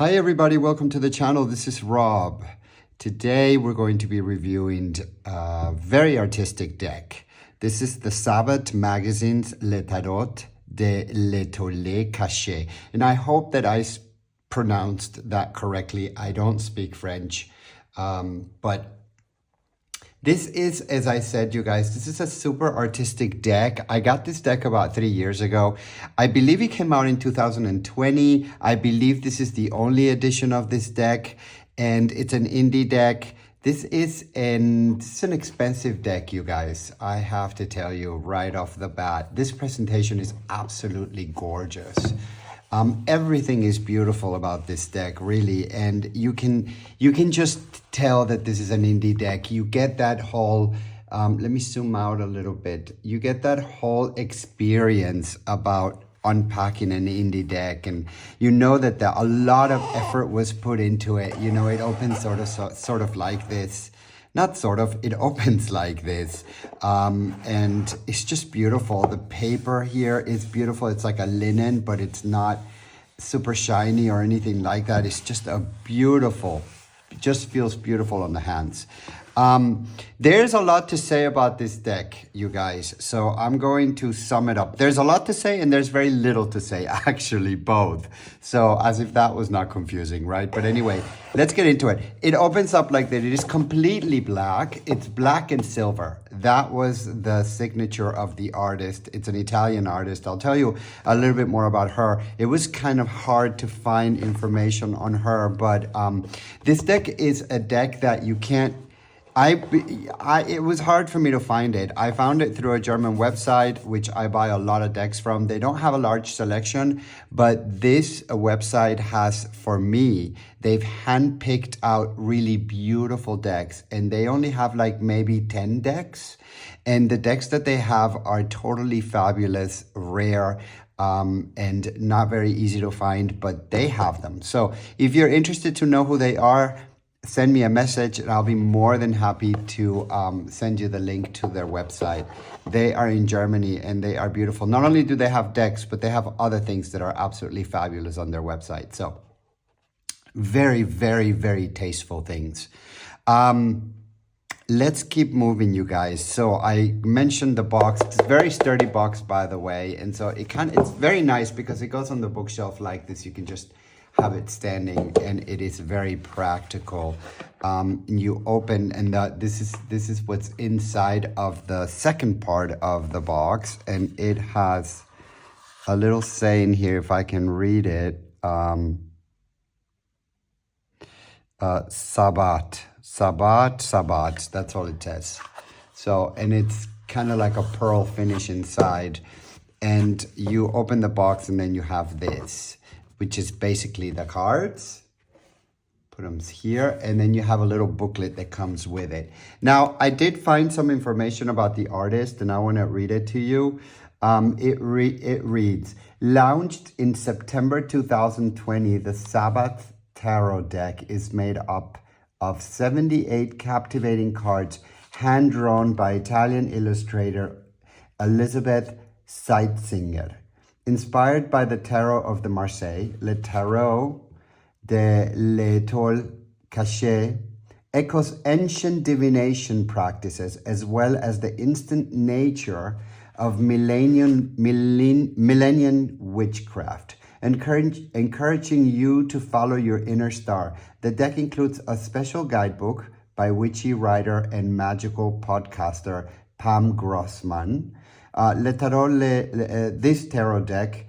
Hi everybody, welcome to the channel. This is Rob. Today we're going to be reviewing a very artistic deck. This is the Sabbath Magazine's Letarot de Cachée. And I hope that I pronounced that correctly. I don't speak French, but this is, as I said, you guys, this is a super artistic deck. I got this deck about 3 years ago. I believe it came out in 2020. I believe this is the only edition of this deck, and it's an indie deck. This is an expensive deck, you guys. I have to tell you right off the bat, this presentation is absolutely gorgeous. Everything is beautiful about this deck, really, and you can just tell that this is an indie deck. You get that whole, let me zoom out a little bit. You get that whole experience about unpacking an indie deck, and you know that a lot of effort was put into it. You know, it opens sort of like this. Not sort of, it opens like this, and it's just beautiful. The paper here is beautiful. It's like a linen, but it's not super shiny or anything like that. It's just a beautiful, it just feels beautiful on the hands. There's a lot to say about this deck, you guys, so I'm going to sum it up. There's a lot to say and there's very little to say, actually, both. So as if that was not confusing, right? But anyway, let's get into it. It opens up like that. It is completely black. It's black and silver. That was the signature of the artist. It's an Italian artist. I'll tell you a little bit more about her. It was kind of hard to find information on her, but this deck is a deck that you can't, it was hard for me to find it. I found it through a German website, which I buy a lot of decks from. They don't have a large selection, but this website has, for me, they've handpicked out really beautiful decks, and they only have like maybe 10 decks. And the decks that they have are totally fabulous, rare, and not very easy to find, but they have them. So if you're interested to know who they are, send me a message and I'll be more than happy to send you the link to their website. They are in Germany and they are beautiful. Not only do they have decks, but they have other things that are absolutely fabulous on their website. So very, very, very tasteful things. Let's keep moving, you guys. So I mentioned the box. It's a very sturdy box, by the way. And so it's very nice because it goes on the bookshelf like this. You can just have it standing, and it is very practical. You open, and this is what's inside of the second part of the box, and it has a little saying here, if I can read it. Sabbath. That's all it says. So, and it's kind of like a pearl finish inside, and you open the box, and then you have this, which is basically the cards. Put them here, and then you have a little booklet that comes with it. Now, I did find some information about the artist, and I want to read it to you. It reads, launched in September 2020, the Sabbath Tarot deck is made up of 78 captivating cards, hand-drawn by Italian illustrator Elizabeth Seitzinger. Inspired by the tarot of the Marseille, Letarot de Cachée echoes ancient divination practices as well as the instant nature of millennium witchcraft, encouraging you to follow your inner star. The deck includes a special guidebook by witchy writer and magical podcaster Pam Grossman. Letarot, this tarot deck,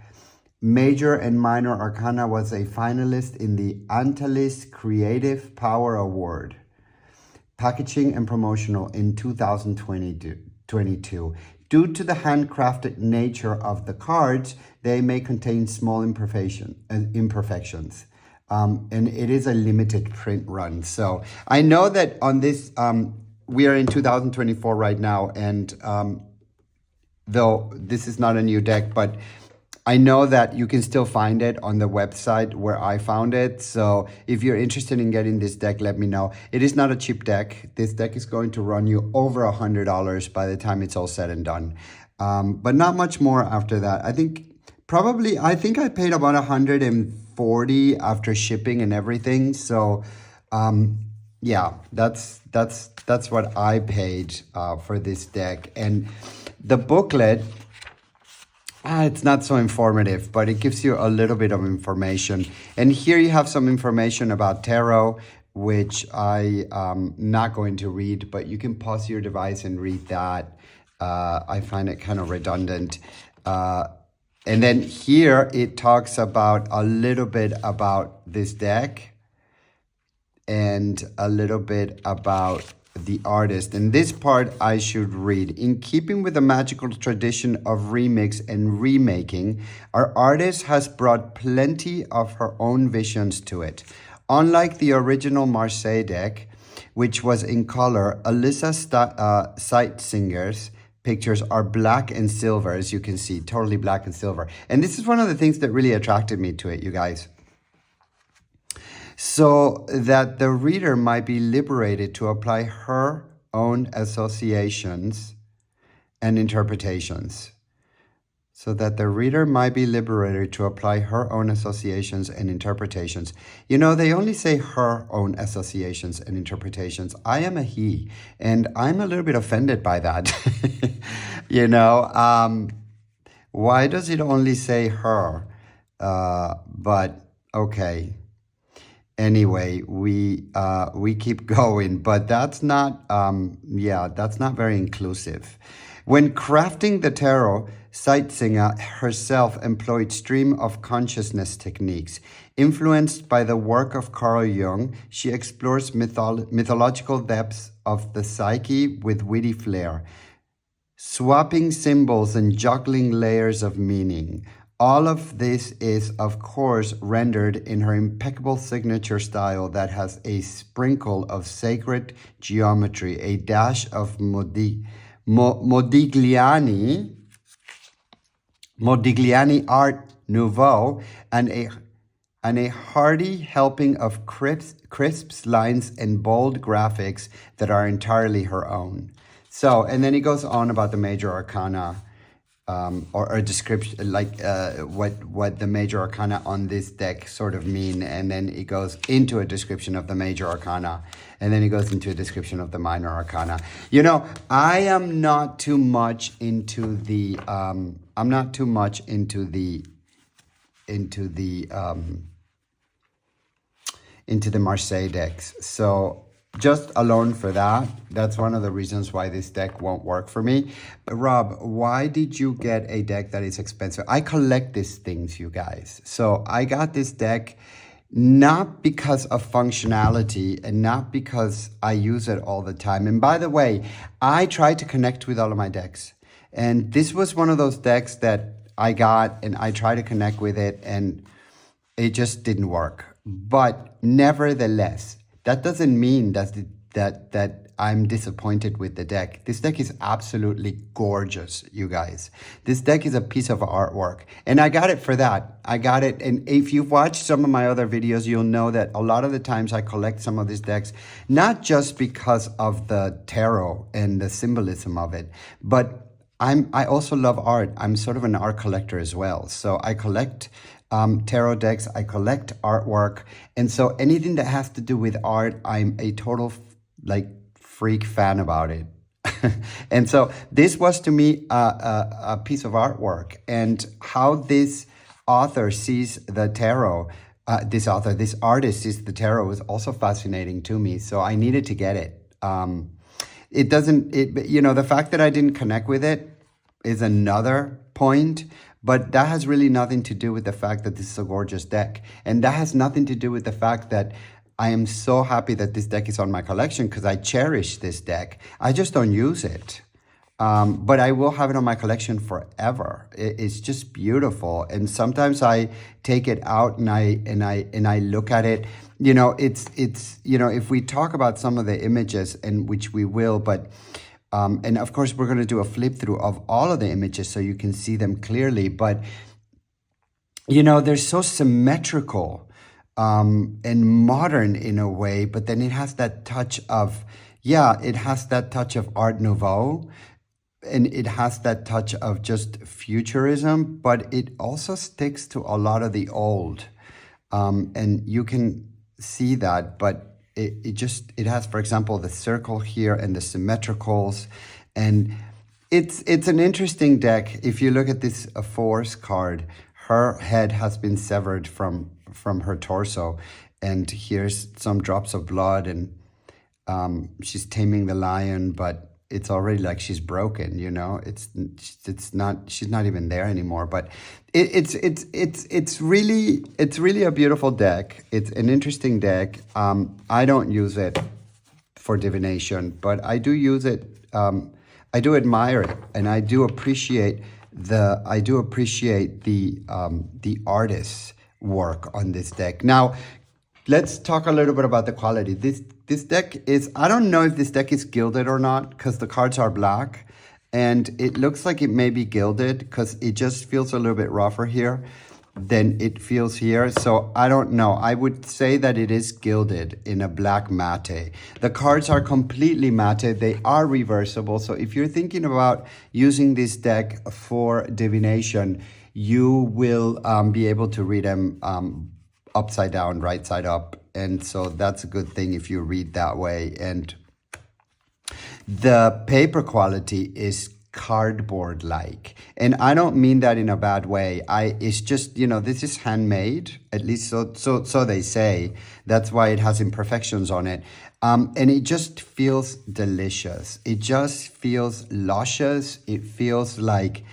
Major and Minor Arcana, was a finalist in the Antalis Creative Power Award, Packaging and Promotional in 2022. Due to the handcrafted nature of the cards, they may contain small imperfections. And it is a limited print run. So I know that on this, we are in 2024 right now, and though this is not a new deck, but I know that you can still find it on the website where I found it. So if you're interested in getting this deck, let me know. It is not a cheap deck. This deck is going to run you over $100 by the time it's all said and done. But not much more after that. I think I paid about $150 $140 after shipping and everything. So yeah, that's what I paid for this deck. And the booklet, it's not so informative, but it gives you a little bit of information. And here you have some information about tarot, which I am not going to read, but you can pause your device and read that. I find it kind of redundant. And then here it talks about a little bit about this deck and a little bit about the artist. And this part I should read. In keeping with the magical tradition of remix and remaking, our artist has brought plenty of her own visions to it. Unlike the original Marseille deck, which was in color, Alyssa's Sightsinger's pictures are black and silver, as you can see, totally black and silver. And this is one of the things that really attracted me to it, you guys. So that the reader might be liberated to apply her own associations and interpretations. So that the reader might be liberated to apply her own associations and interpretations. You know, they only say her own associations and interpretations. I am a he, and I'm a little bit offended by that. You know, why does it only say her? But okay. Anyway, we keep going, but that's not that's not very inclusive. When crafting the tarot, Sightsinga herself employed stream of consciousness techniques. Influenced by the work of Carl Jung, she explores mythological depths of the psyche with witty flair, swapping symbols and juggling layers of meaning. All of this is, of course, rendered in her impeccable signature style that has a sprinkle of sacred geometry, a dash of Modigliani Art Nouveau, and a hearty helping of crisp lines and bold graphics that are entirely her own. So, and then he goes on about the major arcana, or a description, like what the major arcana on this deck sort of mean, and then it goes into a description of the major arcana, and then it goes into a description of the minor arcana. You know, I am not too much into the Marseille decks. So just alone for that, that's one of the reasons why this deck won't work for me. But Rob, why did you get a deck that is expensive? I collect these things, you guys. So I got this deck not because of functionality and not because I use it all the time. And by the way, I try to connect with all of my decks. And this was one of those decks that I got and I tried to connect with it and it just didn't work. But nevertheless, that doesn't mean that I'm disappointed with the deck. This deck is absolutely gorgeous, you guys. This deck is a piece of artwork. And I got it for that. I got it. And if you've watched some of my other videos, you'll know that a lot of the times I collect some of these decks, not just because of the tarot and the symbolism of it, but I also love art. I'm sort of an art collector as well. So I collect tarot decks, I collect artwork. And so anything that has to do with art, I'm a total freak fan about it. And so this was to me a piece of artwork, and how this author sees the tarot, this artist sees the tarot is also fascinating to me. So I needed to get it. The fact that I didn't connect with it is another point, but that has really nothing to do with the fact that this is a gorgeous deck. And that has nothing to do with the fact that I am so happy that this deck is on my collection, because I cherish this deck. I just don't use it. But I will have it on my collection forever. It's just beautiful. And sometimes I take it out and I look at it. You know, it's if we talk about some of the images, and which we will, but and of course, we're going to do a flip through of all of the images so you can see them clearly. But, you know, they're so symmetrical and modern in a way. But then it has that touch of, Art Nouveau. And it has that touch of just futurism. But it also sticks to a lot of the old. And you can see that, but it has, for example, the circle here and the symmetricals, and it's an interesting deck. If you look at this force card, her head has been severed from her torso, and here's some drops of blood, and she's taming the lion, but it's already like she's broken, you know. It's not, she's not even there anymore. But it's really a beautiful deck. It's an interesting deck. I don't use it for divination, but I do use it. I do admire it, and I do appreciate the artist's work on this deck. Now, let's talk a little bit about the quality. This deck is, I don't know if this deck is gilded or not, because the cards are black, and it looks like it may be gilded because it just feels a little bit rougher here than it feels here. So I don't know. I would say that it is gilded in a black matte. The cards are completely matte. They are reversible. So if you're thinking about using this deck for divination, you will be able to read them upside down, right side up. And so that's a good thing if you read that way. And the paper quality is cardboard-like. And I don't mean that in a bad way. It's just, you know, this is handmade, at least so they say. That's why it has imperfections on it. And it just feels delicious. It just feels luscious. It feels like,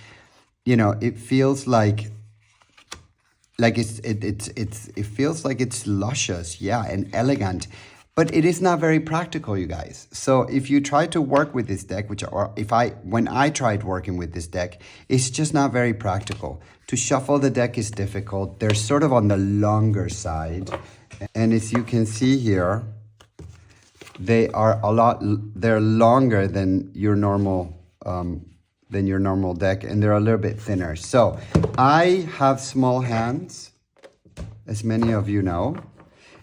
you know, it feels like it feels like it's luscious, yeah, and elegant, but it is not very practical, you guys. So if you try to work with this deck, when I tried working with this deck, it's just not very practical. To shuffle the deck is difficult. They're sort of on the longer side, and as you can see here, they're longer than your normal deck, and they're a little bit thinner. So I have small hands, as many of you know.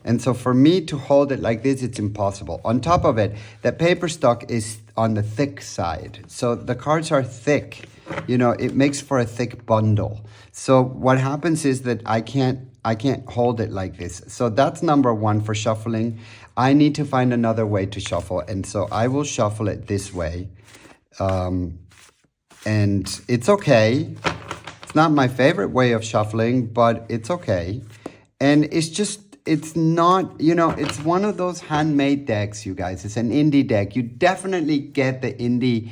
And so for me to hold it like this, it's impossible. On top of it, the paper stock is on the thick side. So the cards are thick. You know, it makes for a thick bundle. So what happens is that I can't hold it like this. So that's number one for shuffling. I need to find another way to shuffle. And so I will shuffle it this way. And it's okay. It's not my favorite way of shuffling, but it's okay. And it's not, you know, it's one of those handmade decks, you guys. It's an indie deck. You definitely get the indie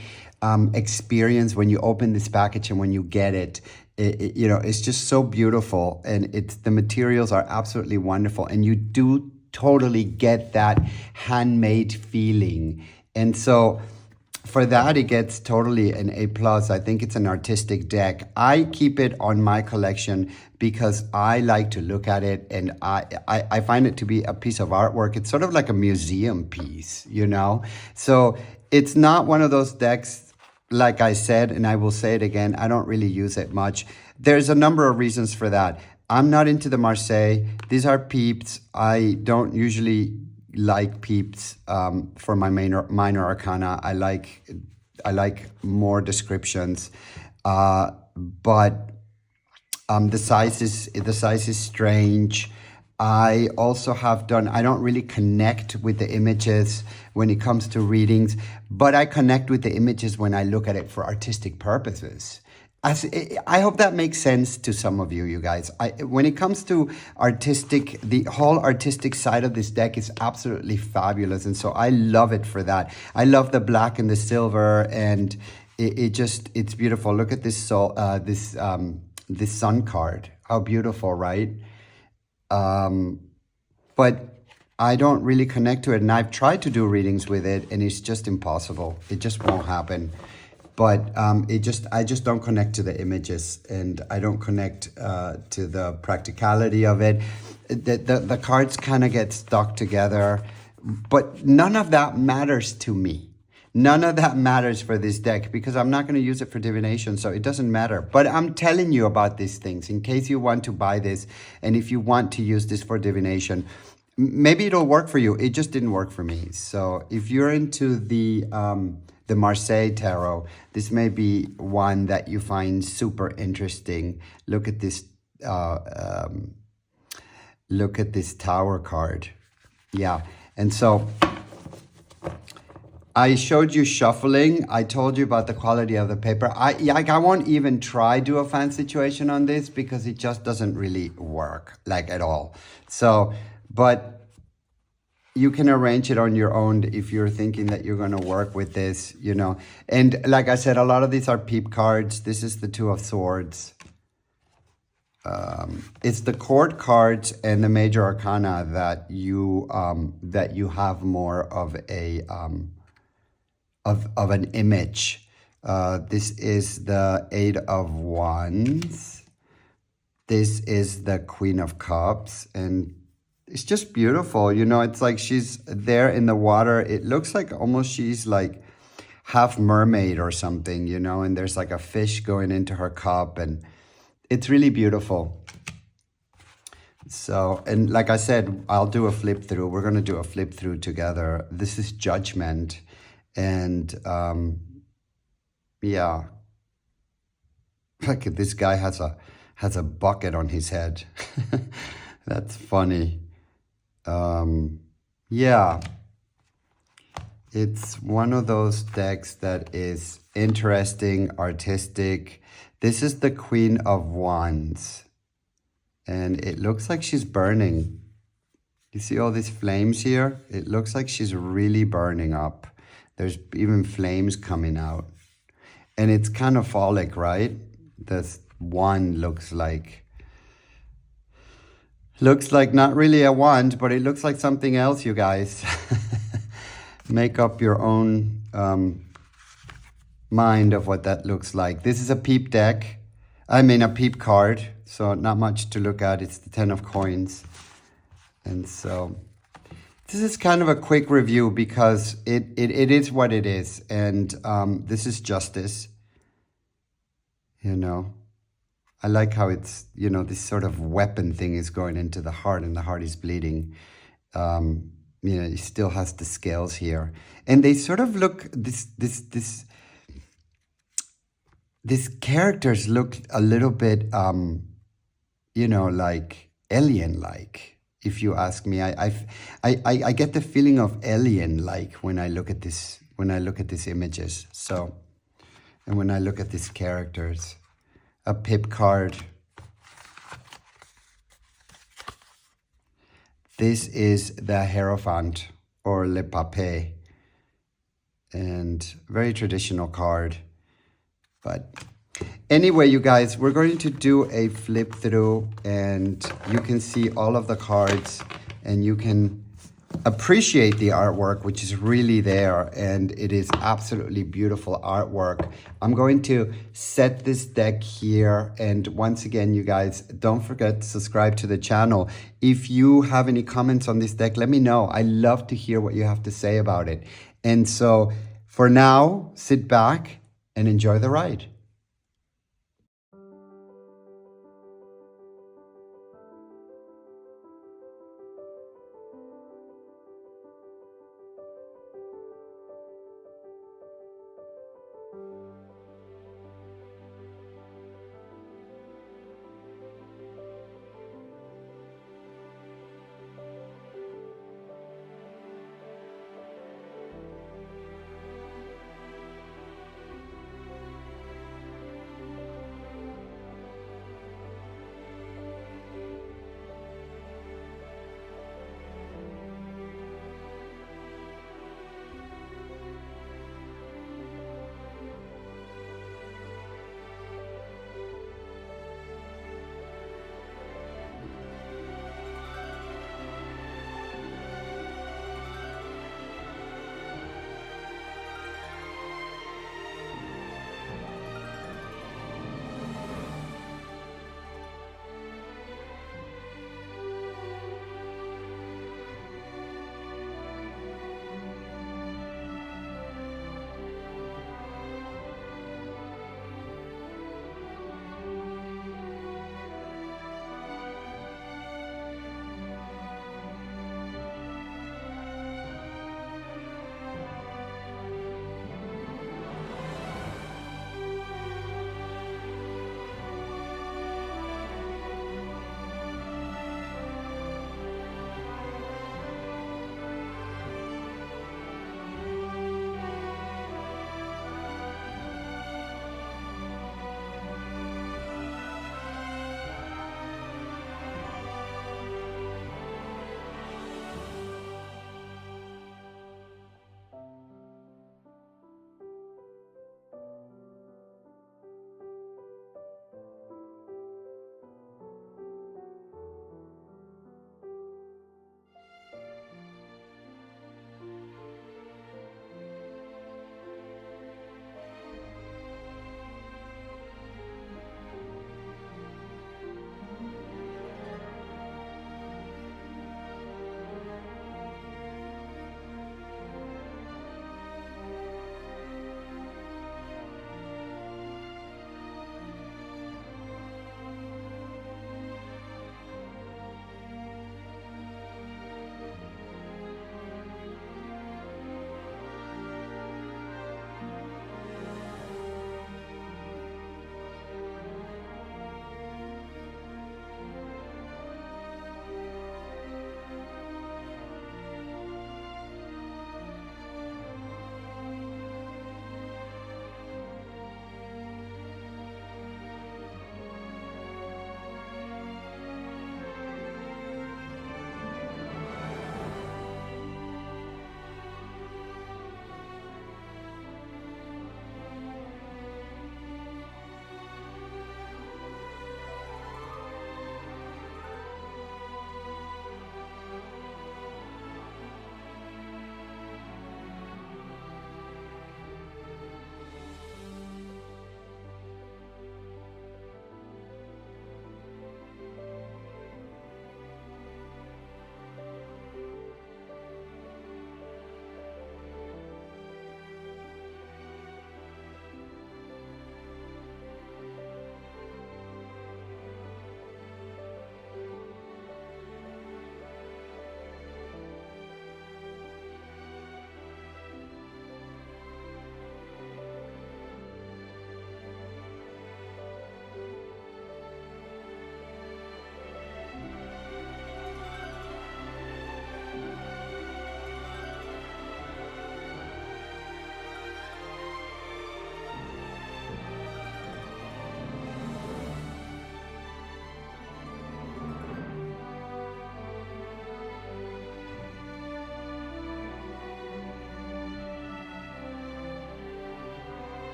experience when you open this package and when you get it. You know, it's just so beautiful, and the materials are absolutely wonderful, and you do totally get that handmade feeling. And so for that, it gets totally an A+. I think it's an artistic deck. I keep it on my collection because I like to look at it, and I find it to be a piece of artwork. It's sort of like a museum piece, you know? So it's not one of those decks, like I said, and I will say it again, I don't really use it much. There's a number of reasons for that. I'm not into the Marseille. These are peeps. I don't usually like peeps for my minor arcana. I like more descriptions, but the size is strange. I also have done, I don't really connect with the images when it comes to readings, but I connect with the images when I look at it for artistic purposes. I hope that makes sense to some of you, you guys. When it comes to artistic, the whole artistic side of this deck is absolutely fabulous. And so I love it for that. I love the black and the silver, and it's beautiful. Look at this this sun card. How beautiful, right? But I don't really connect to it, and I've tried to do readings with it, and it's just impossible. It just won't happen. But I just don't connect to the images, and I don't connect to the practicality of it. The cards kind of get stuck together, but none of that matters to me. None of that matters for this deck because I'm not going to use it for divination, so it doesn't matter. But I'm telling you about these things in case you want to buy this, and if you want to use this for divination, maybe it'll work for you. It just didn't work for me. So if you're into the Marseille Tarot, this may be one that you find super interesting. Look at this look at this Tower card. Yeah, and so I showed you shuffling. I told you about the quality of the paper. I won't even try do a fan situation on this because it just doesn't really work like at all. So, but you can arrange it on your own if you're thinking that you're going to work with this, you know. And like I said, a lot of these are peep cards. This is the Two of Swords. It's the court cards and the major arcana that you have more of a of an image. This is the Eight of Wands. This is the Queen of Cups, and it's just beautiful. You know, it's like she's there in the water. It looks like almost she's like half mermaid or something, you know, and there's like a fish going into her cup, and it's really beautiful. So, and like I said, I'll do a flip through. We're going to do a flip through together. This is Judgment. And yeah, like this guy has a bucket on his head. That's funny. Yeah, it's one of those decks that is interesting, artistic. This is the Queen of Wands, and it looks like she's burning. You see all these flames here? It looks like she's really burning up. There's even flames coming out. And it's kind of phallic, right? This wand looks like not really a wand, but it looks like something else, you guys. Make up your own mind of what that looks like. This is a peep deck. I mean, a peep card. So not much to look at. It's the 10 of coins. And so this is kind of a quick review because it is what it is. And this is justice. You know, I like how it's, you know, this sort of weapon thing is going into the heart and the heart is bleeding. You know, it still has the scales here. And they sort of look, these characters look a little bit, you know, like alien-like. If you ask me, I get the feeling of alien-like when I look at this, these images. So, and when I look at these characters, a pip card. This is the Hierophant or Le Papé, and very traditional card. But anyway, you guys, we're going to do a flip through and you can see all of the cards and you can appreciate the artwork, which is really there, and it is absolutely beautiful artwork. I'm going to set this deck here, and once again, you guys, don't forget to subscribe to the channel. If you have any comments on this deck, let me know. I love to hear what you have to say about it. And so for now, sit back and enjoy the ride.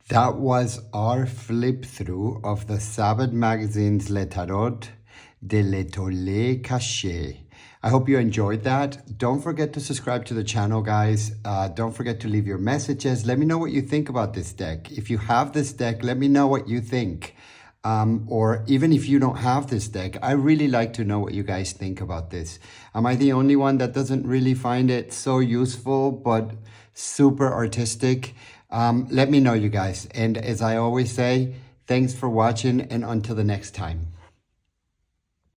That was our flip through of the Sabbath Magazine's Letarot de l'Étoile Cachée. I hope you enjoyed that. Don't forget to subscribe to the channel, guys. Don't forget to leave your messages. Let me know what you think about this deck. If you have this deck, let me know what you think. Or even if you don't have this deck, I really like to know what you guys think about this. Am I the only one that doesn't really find it so useful, but super artistic? Let me know, you guys. And as I always say, thanks for watching, and until the next time.